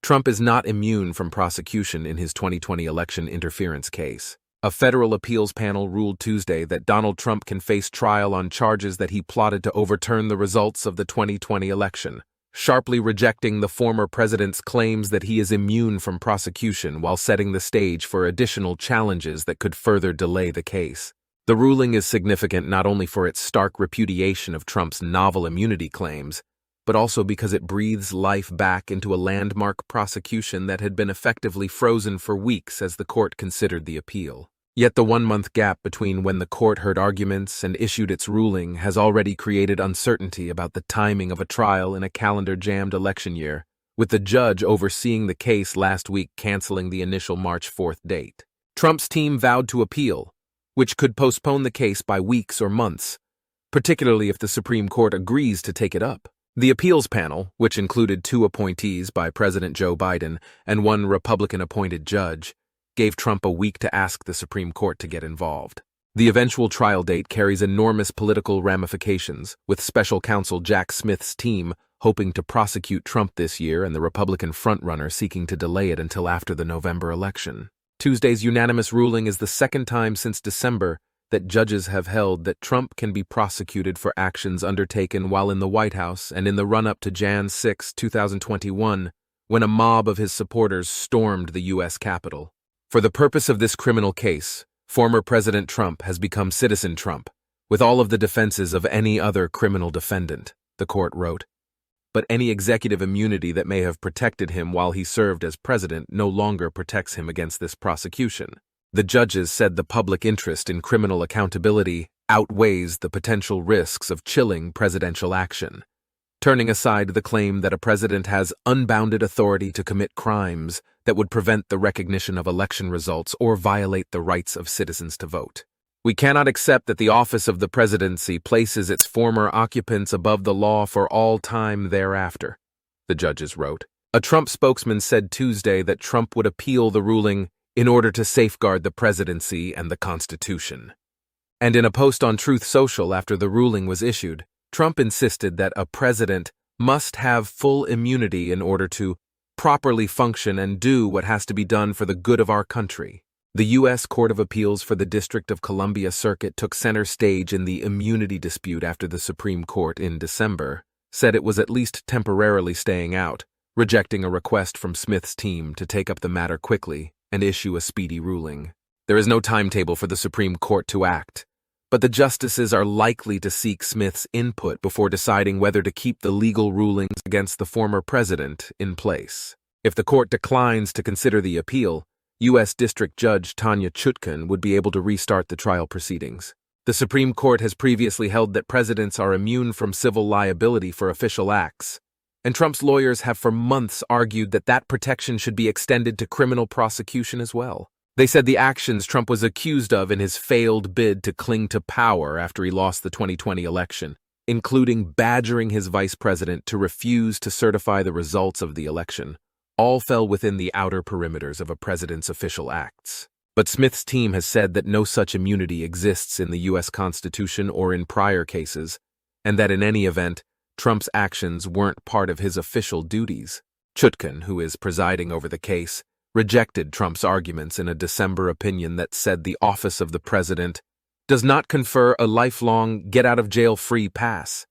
Trump is not immune from prosecution in his 2020 election interference case. A federal appeals panel ruled Tuesday that Donald Trump can face trial on charges that he plotted to overturn the results of the 2020 election, sharply rejecting the former president's claims that he is immune from prosecution while setting the stage for additional challenges that could further delay the case. The ruling is significant not only for its stark repudiation of Trump's novel immunity claims, but also because it breathes life back into a landmark prosecution that had been effectively frozen for weeks as the court considered the appeal. Yet the one-month gap between when the court heard arguments and issued its ruling has already created uncertainty about the timing of a trial in a calendar-jammed election year, with the judge overseeing the case last week canceling the initial March 4th date. Trump's team vowed to appeal, which could postpone the case by weeks or months, particularly if the Supreme Court agrees to take it up. The appeals panel, which included 2 appointees by President Joe Biden and 1 Republican-appointed judge, gave Trump a week to ask the Supreme Court to get involved. The eventual trial date carries enormous political ramifications, with special counsel Jack Smith's team hoping to prosecute Trump this year and the Republican frontrunner seeking to delay it until after the November election. Tuesday's unanimous ruling is the second time since December that judges have held that Trump can be prosecuted for actions undertaken while in the White House and in the run-up to January 6, 2021, when a mob of his supporters stormed the U.S. Capitol. For the purpose of this criminal case, former President Trump has become Citizen Trump, with all of the defenses of any other criminal defendant, the court wrote. But any executive immunity that may have protected him while he served as president no longer protects him against this prosecution. The judges said the public interest in criminal accountability outweighs the potential risks of chilling presidential action, turning aside the claim that a president has unbounded authority to commit crimes that would prevent the recognition of election results or violate the rights of citizens to vote. We cannot accept that the office of the presidency places its former occupants above the law for all time thereafter, the judges wrote. A Trump spokesman said Tuesday that Trump would appeal the ruling in order to safeguard the presidency and the Constitution. And in a post on Truth Social after the ruling was issued, Trump insisted that a president must have full immunity in order to properly function and do what has to be done for the good of our country. The U.S. Court of Appeals for the District of Columbia Circuit took center stage in the immunity dispute after the Supreme Court in December said it was at least temporarily staying out, rejecting a request from Smith's team to take up the matter quickly and issue a speedy ruling. There is no timetable for the Supreme Court to act, but the justices are likely to seek Smith's input before deciding whether to keep the legal rulings against the former president in place. If the court declines to consider the appeal, U.S. District Judge Tanya Chutkan would be able to restart the trial proceedings. The Supreme Court has previously held that presidents are immune from civil liability for official acts, and Trump's lawyers have for months argued that that protection should be extended to criminal prosecution as well. They said the actions Trump was accused of in his failed bid to cling to power after he lost the 2020 election, including badgering his vice president to refuse to certify the results of the election, all fell within the outer perimeters of a president's official acts. But Smith's team has said that no such immunity exists in the U.S. Constitution or in prior cases, and that in any event, Trump's actions weren't part of his official duties. Chutkan, who is presiding over the case, rejected Trump's arguments in a December opinion that said the office of the president does not confer a lifelong get-out-of-jail-free pass,